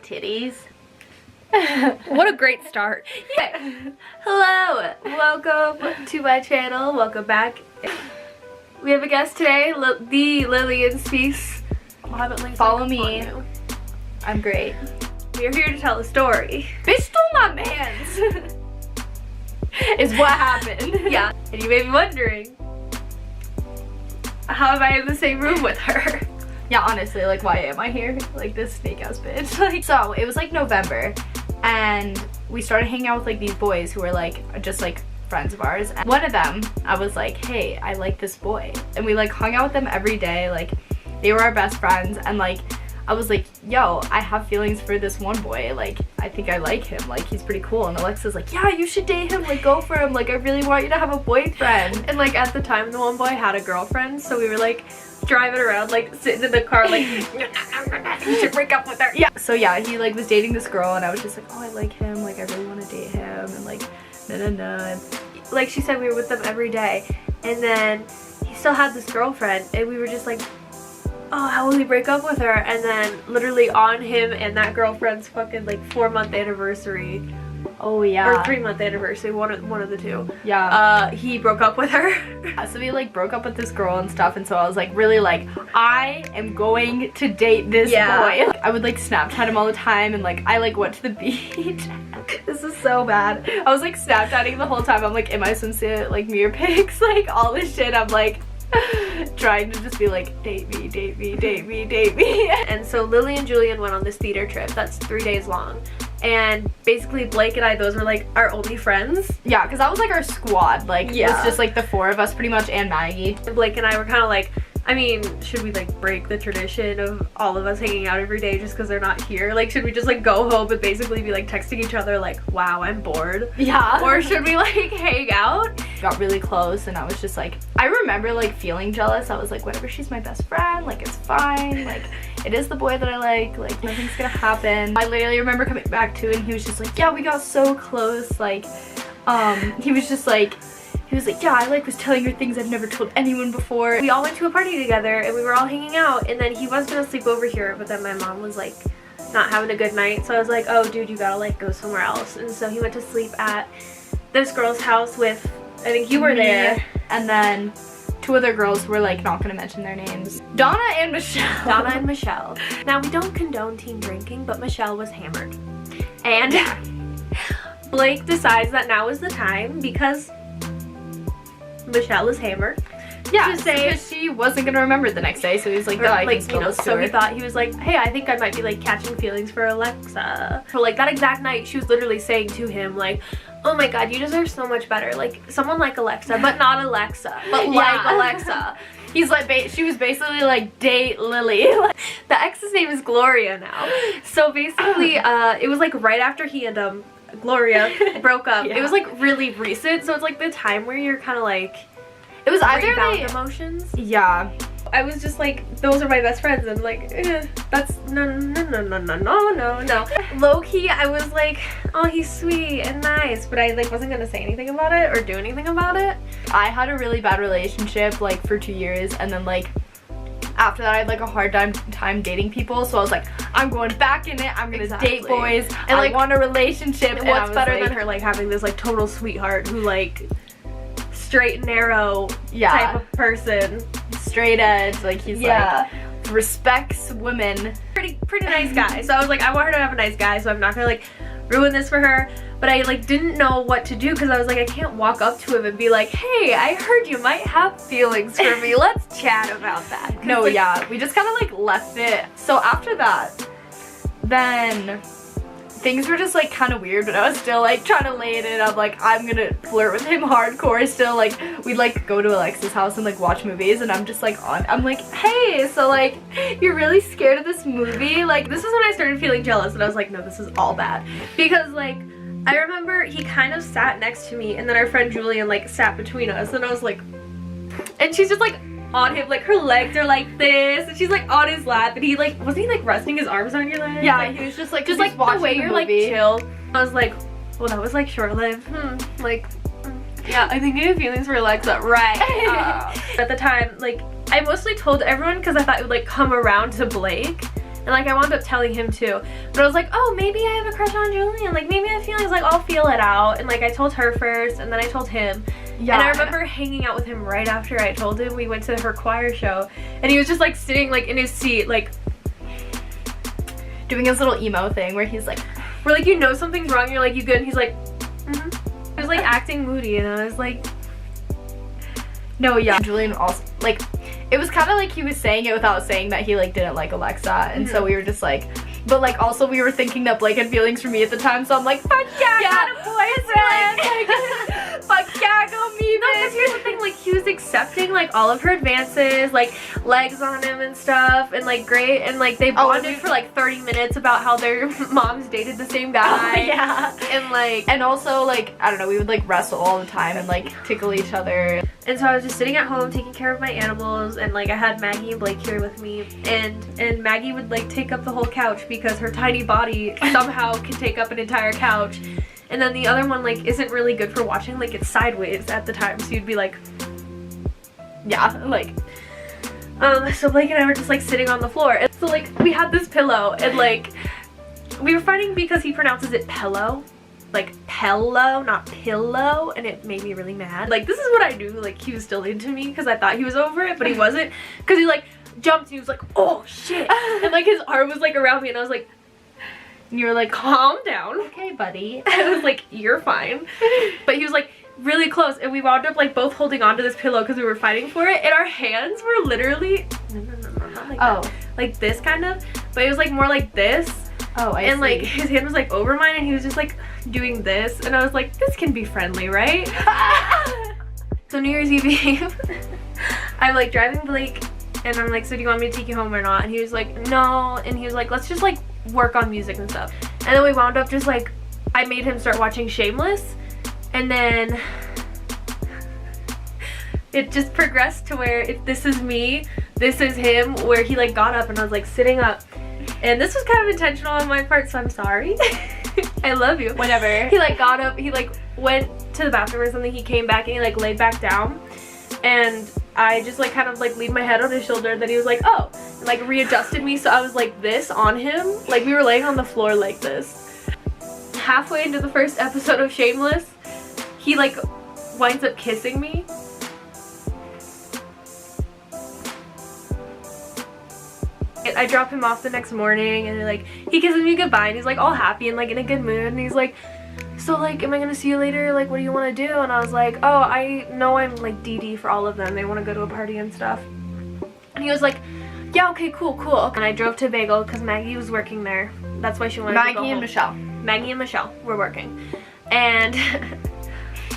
titties. What a great start. Yeah. Hello, welcome to my channel, welcome back. We have a guest today, the Lily and Speaks. Follow me. I'm great. We are here to tell a story. Bitch stole my mans. Is what happened. Yeah, and you may be wondering, how am I in the same room with her? Yeah, honestly, like, why am I here? Like, this snake ass bitch. Like, so it was like November, and we started hanging out with like these boys who were like just like friends of ours. And one of them, I was like, hey, I like this boy, and we like hung out with them every day. Like, they were our best friends, and like I was like, yo, I have feelings for this one boy. Like, I think I like him. Like, he's pretty cool. And Alexa's like, yeah, you should date him. Like, go for him. Like, I really want you to have a boyfriend. And like at the time, the one boy had a girlfriend, so we were like driving around, like sitting in the car, like you should break up with her. Yeah. So yeah, he like was dating this girl, and I was just like, oh, I like him. Like, I really want to date him. And like, no. Like she said, we were with them every day, and then he still had this girlfriend, and we were just like, oh, how will he break up with her? And then literally on him and that girlfriend's fucking like 4-month anniversary. Oh yeah. Or 3-month anniversary, one of the two. Yeah. He broke up with her. So we like broke up with this girl and stuff, and so I was like really like, I am going to date this boy. I would like Snapchat him all the time, and like I like went to the beach. This is so bad. I was like Snapchatting the whole time. I'm like in my swimsuit, like mirror pics, like all this shit. I'm like trying to just be like, date me, date me, date me, date me. And so Lily and Julian went on this theater trip that's 3 days long, and basically Blake and I, those were like our only friends. Yeah, because that was like our squad. Like, yeah, it was just like the 4 of us pretty much, and Maggie. And Blake and I were kind of like, I mean, should we like break the tradition of all of us hanging out every day just because they're not here? Like, should we just like go home and basically be like texting each other like, wow, I'm bored? Yeah. Or should we like hang out? Got really close, and I was just like, I remember like feeling jealous. I was like, whatever, she's my best friend, like it's fine, like it is the boy that I like nothing's gonna happen. I literally remember coming back to it, and he was just like, yeah, we got so close. Like, he was like, yeah, I like was telling her things I've never told anyone before. We all went to a party together, and we were all hanging out, and then he was gonna sleep over here, but then my mom was like not having a good night, so I was like, oh dude, you gotta like go somewhere else. And so he went to sleep at this girl's house with, I think you were there, and then 2 other girls who were like not gonna mention their names, Donna and Michelle. Donna and Michelle. Now, we don't condone teen drinking, but Michelle was hammered, and Blake decides that now is the time because Michelle is hammered. Yeah, to say because she wasn't gonna remember the next day, so he's like, I can spill this to her. He thought, he was like, hey, I think I might be like catching feelings for Alexa. So like that exact night, she was literally saying to him like, oh my god, you deserve so much better, like someone like Alexa, but not Alexa, but like Alexa. He's like, she was basically like, date Lily. The ex's name is Gloria now. So basically, it was like right after he and Gloria broke up. Yeah. It was like really recent, so it's like the time where you're kind of like, it was either rebound emotions. Yeah. I was just like, those are my best friends, and like, that's no. Low key, I was like, oh, he's sweet and nice, but I like wasn't gonna say anything about it or do anything about it. I had a really bad relationship like for 2 years, and then like after that I had like a hard time dating people, so I was like, I'm going back in it, I'm gonna date boys, and like want a relationship. And what's better than her like having this like total sweetheart who like straight and narrow type of person, straight edge, like he's like respects women, pretty nice guy. So I was like, I want her to have a nice guy, so I'm not gonna like ruin this for her. But I like didn't know what to do, because I was like, I can't walk up to him and be like, hey, I heard you might have feelings for me, let's chat about that. No, like, yeah, we just kind of like left it. So after that, then things were just like kind of weird, but I was still like trying to lay it in. I'm like, I'm gonna flirt with him hardcore still. Like, we'd like go to Alexa's house and like watch movies, and I'm just like I'm like, hey, so like you're really scared of this movie? Like, this is when I started feeling jealous, and I was like, no, this is all bad. Because like I remember he kind of sat next to me, and then our friend Julian like sat between us, and I was like, and she's just like on him, like her legs are like this, and she's like on his lap, and he like, wasn't he like resting his arms on your legs? Yeah, like, he was just like the way you're like chill. I was like, well, that was like short-lived. Like, yeah, I think you have feelings for Alexa, right? At the time, like I mostly told everyone because I thought it would like come around to Blake, And like I wound up telling him too. But I was like, oh, maybe I have a crush on Julian. Like maybe I have feelings. Like I'll feel it out. And like I told her first, and then I told him. Yeah. And I remember hanging out with him right after I told him. We went to her choir show, and he was just like sitting like in his seat, like doing his little emo thing where he's like, we're like, you know something's wrong. You're like, you good? And he's like, He was like acting moody, and I was like, no, yeah. Julian also, like, it was kind of like he was saying it without saying that he like didn't like Alexa, and so we were just like, but like also we were thinking that Blake had feelings for me at the time, so I'm like, fuck yeah, I got a boyfriend. Fuck yeah, go me, no, because here's the thing, like he was accepting like all of her advances, like legs on him and stuff, and like great, and like they bonded for like 30 minutes about how their moms dated the same guy. Yeah. And like, and also like, I don't know, we would like wrestle all the time and like tickle each other. And so I was just sitting at home taking care of my animals, and like I had Maggie and Blake here with me, and Maggie would like take up the whole couch because her tiny body somehow can take up an entire couch. And then the other one like isn't really good for watching, like it's sideways at the time, so you'd be like, yeah, like so Blake and I were just like sitting on the floor, and so like we had this pillow, and like we were fighting because he pronounces it pillow, like pillow, not pillow, and it made me really mad. Like this is what I knew, like he was still into me because I thought he was over it, but he wasn't, because he like jumped and he was like, oh shit, and like his arm was like around me, and I was like, and you were like, calm down. Okay, buddy. I was like, you're fine. But he was like really close, and we wound up like both holding on to this pillow because we were fighting for it, and our hands were literally, no, not like that. Like this kind of, but it was like more like this. Oh, I see. And like his hand was like over mine, and he was just like doing this, and I was like, this can be friendly, right? So New Year's Eve, I'm like driving Blake, and I'm like, so do you want me to take you home or not? And he was like, no. And he was like, let's just like work on music and stuff. And then we wound up just like, I made him start watching Shameless, and then it just progressed to where if this is me, this is him, where he like got up and I was like sitting up, and this was kind of intentional on my part, so I'm sorry. I love you. Whatever. He like got up, he like went to the bathroom or something, he came back and he like laid back down, and I just like kind of like leaned my head on his shoulder, and then he was like, oh, and like readjusted me, so I was like this on him, like we were laying on the floor like this. Halfway into the first episode of Shameless, he like winds up kissing me. I drop him off the next morning, and like he kisses me goodbye, and he's like all happy and like in a good mood, and he's like, so like, am I gonna see you later? Like, what do you want to do? And I was like, oh, I know I'm like DD for all of them. They want to go to a party and stuff. And he was like, yeah, okay, cool. And I drove to Bagel because Maggie was working there. That's why she wanted to go home. Maggie and Michelle were working. And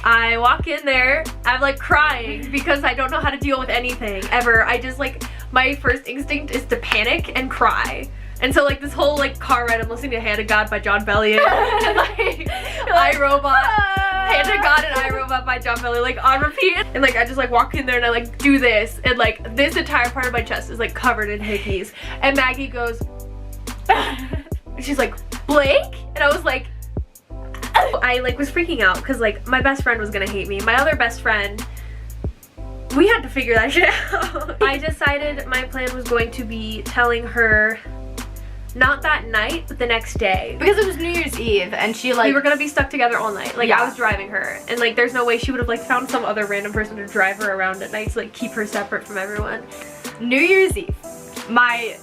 I walk in there, I'm like crying because I don't know how to deal with anything ever. I just like, my first instinct is to panic and cry. And so like this whole like car ride, I'm listening to Hand of God by John Bellion, and like iRobot, Hand of God and iRobot by John Bellion, like on repeat. And like I just like walk in there and I like do this, and like this entire part of my chest is like covered in hickeys. And Maggie goes, she's like, Blake? And I was like, I like was freaking out because like my best friend was gonna hate me. My other best friend, we had to figure that shit out. I decided my plan was going to be telling her, not that night, but the next day. Because it was New Year's Eve, and she like, we were gonna be stuck together all night. Like I was driving her, and like there's no way she would have like found some other random person to drive her around at night to like keep her separate from everyone. New Year's Eve, this is my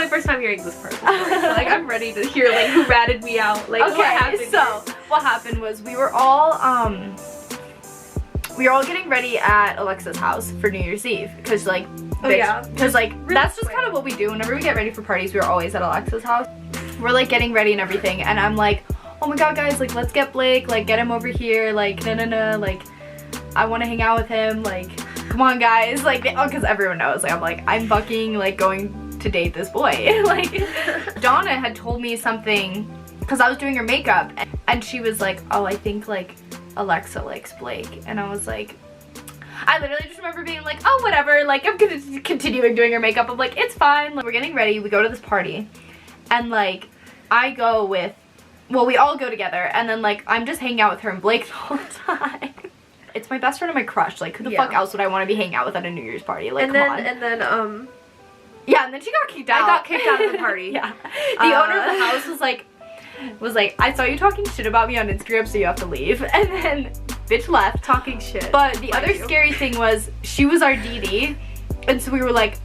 first time hearing this person. So, like I'm ready to hear like who ratted me out. Like okay, what happened? So what happened was we were all getting ready at Alexa's house for New Year's Eve, because like, because like really that's just kind of what we do whenever we get ready for parties. We're always at Alexa's house. We're like getting ready and everything, and I'm like, oh my god guys, like let's get Blake, like get him over here, like no, like I want to hang out with him, like come on guys, like because everyone knows, like I'm fucking like going to date this boy. Like Donna had told me something because I was doing her makeup, and she was like, oh, I think like Alexa likes Blake. And I was like, I literally just remember being like, oh whatever, like I'm continuing doing her makeup. I'm like, it's fine. Like, we're getting ready, we go to this party, and like I go with, well, we all go together, and then like I'm just hanging out with her and Blake the whole time. It's my best friend and my crush, like who the fuck else would I want to be hanging out with at a New Year's party? Like, come on. And then Yeah, and then she got kicked out. I got kicked out of the party. Yeah. The owner of the house was like, I saw you talking shit about me on Instagram, so you have to leave. And then bitch left. Talking shit. But the other scary thing was she was our DD, and so we were like,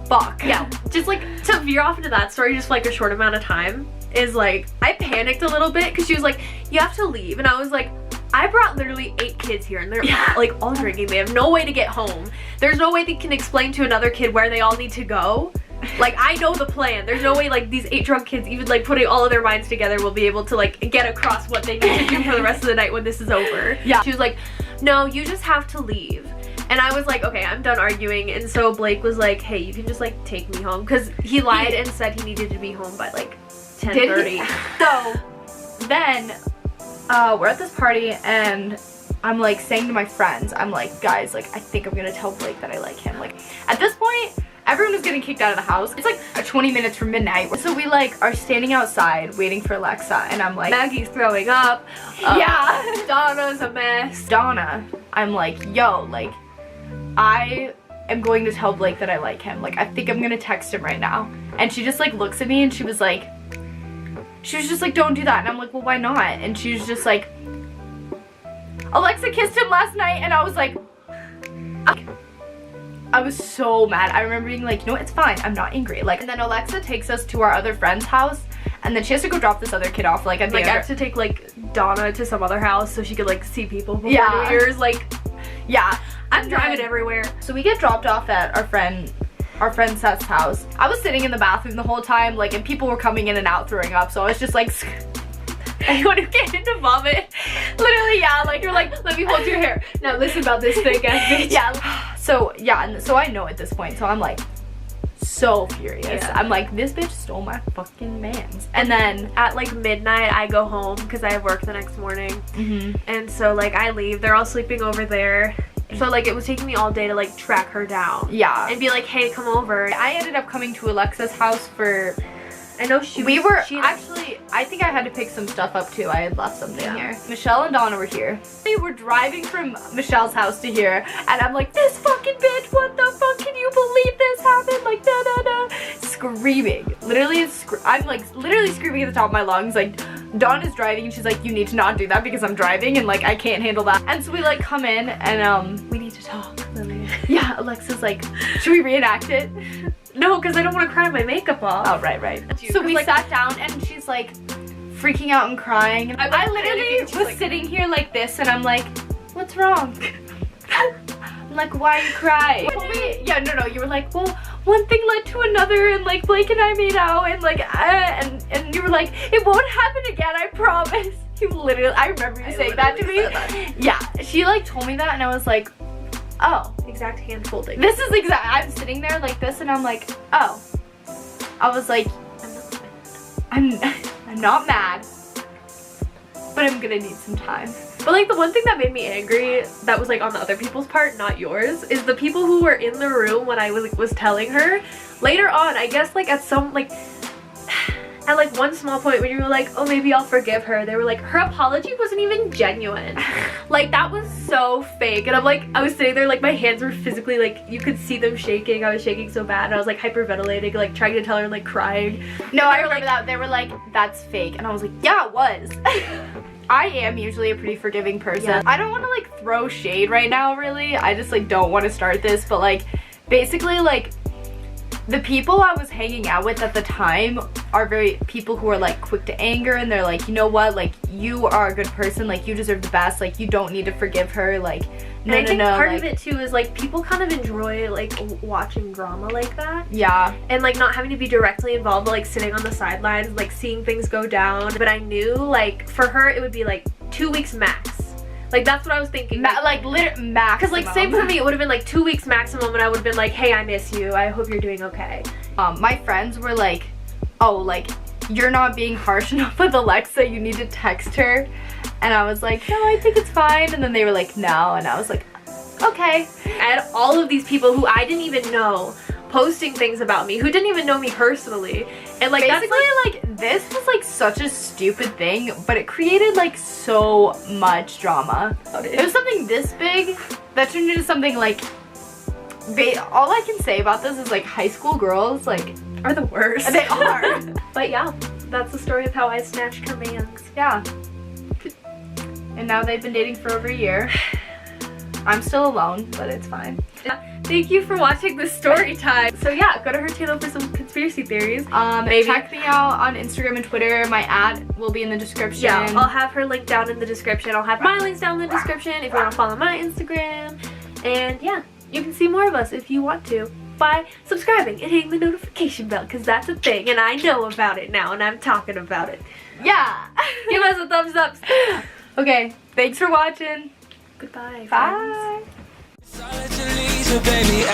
fuck. Yeah, just like to veer off into that story just for like a short amount of time is like I panicked a little bit because she was like, you have to leave, and I was like, I brought literally 8 kids here and they're like all drinking. They have no way to get home. There's no way they can explain to another kid where they all need to go. Like, I know the plan. There's no way like these 8 drunk kids, even like putting all of their minds together, will be able to like get across what they need to do for the rest of the night when this is over. Yeah. She was like, no, you just have to leave. And I was like, okay, I'm done arguing. And so Blake was like, hey, you can just like take me home, because he lied and said he needed to be home by like 10:30. So then we're at this party and I'm like saying to my friends, I'm like, guys, like I think I'm gonna tell Blake that I like him. Like at this point, everyone was getting kicked out of the house. It's like 20 minutes from midnight. So we like are standing outside waiting for Alexa, and I'm like, Maggie's throwing up. Yeah. Donna's a mess. Donna, I'm like, yo, like I am going to tell Blake that I like him. Like I think I'm gonna text him right now. And she just like looks at me and she was just like, don't do that. And I'm like, well, why not? And she was just like, Alexa kissed him last night. And I was like, I was so mad. I remember being like, you know what, it's fine, I'm not angry. Like, and then Alexa takes us to our other friend's house, and then she has to go drop this other kid off. Like, at the like I have to take like Donna to some other house so she could like see people before Yeah. New Year's. Like, yeah, I'm driving everywhere. So we get dropped off at our friend Seth's house. I was sitting in the bathroom the whole time, like, and people were coming in and out throwing up, so I was just like, Anyone who came in to vomit. literally, yeah, like You're like, let me hold your hair. Now listen about this fake ass bitch. yeah. So yeah, and so I know at this point, so I'm like so furious. Yeah. I'm like, this bitch stole my fucking mans. And then at like midnight I go home because I have work the next morning. And so like I leave. They're all sleeping over there. So like it was taking me all day to like track her down. Yeah. And be like, hey, come over. I ended up coming to Alexa's house for, I know actually, I think I had to pick some stuff up too. I had left something here. Michelle and Donna were here. We were driving from Michelle's house to here, and I'm like, this fucking bitch, what the fuck, can you believe this happened? Like, da da da. Screaming. Literally, I'm like literally screaming at the top of my lungs. Like, Donna's driving and she's like, you need to not do that because I'm driving and like I can't handle that. And so we like come in and we need to talk. yeah, Alexa's like, should we reenact it? No, because I don't want to cry my makeup off. Oh, right. So we sat down and she's like freaking out and crying. And I literally was like, sitting here like this, and I'm like, what's wrong? I'm like, why are you crying? Yeah, no, you were like, well, one thing led to another, and like Blake and I made out, and like, and you were like, it won't happen again, I promise. You literally, I remember you saying that to me. Yeah, she like told me that, and I was like, oh. Exact hand folding. This is exact. I'm sitting there like this, and I'm like, oh. I was like, I'm not mad, but I'm gonna need some time. But like the one thing that made me angry, that was like on the other people's part, not yours, is the people who were in the room when I was telling her. Later on, I guess like at some like at like one small point when you were like, oh, maybe I'll forgive her, they were like, her apology wasn't even genuine. Like, that was so fake. And I'm like, I was sitting there like my hands were physically like, you could see them shaking. I was shaking so bad, and I was like hyperventilating, like trying to tell her, like crying. No, I remember that. They were like, that's fake, and I was like, yeah, it was. I am usually a pretty forgiving person. Yeah. I don't want to like throw shade right now, really. I just like don't want to start this, but like basically like the people I was hanging out with at the time are people who are like quick to anger, and they're like, you know what, like you are a good person, like you deserve the best, like you don't need to forgive her, like no. And I think part of it too is like people kind of enjoy like watching drama like that. Yeah. And like not having to be directly involved, but like sitting on the sidelines, like seeing things go down. But I knew like for her it would be like 2 weeks max. Like that's what I was thinking. Like literally max. Because like same for me, it would have been like 2 weeks maximum, and I would have been like, hey, I miss you, I hope you're doing okay. My friends were like, oh, like you're not being harsh enough with Alexa, you need to text her. And I was like, no, I think it's fine. And then they were like, no, and I was like, okay. I had all of these people who I didn't even know posting things about me, who didn't even know me personally, and like basically that's like this was like such a stupid thing, but it created like so much drama. It was something this big that turned into something like all I can say about this is like high school girls like Are the worst. they are. But yeah, that's the story of how I snatched commands. Yeah. And now they've been dating for over a year. I'm still alone, but it's fine. Thank you for watching this story time. So yeah, go to her channel for some conspiracy theories. Maybe. Check me out on Instagram and Twitter. My ad will be in the description. Yeah, I'll have her link down in the description. I'll have my links down in the description if you want to follow my Instagram. And yeah, you can see more of us if you want to by subscribing and hitting the notification bell, because that's a thing and I know about it now and I'm talking about it. Yeah. Give us a thumbs up. Okay, thanks for watching. Goodbye. Bye. Solid to leave, so baby,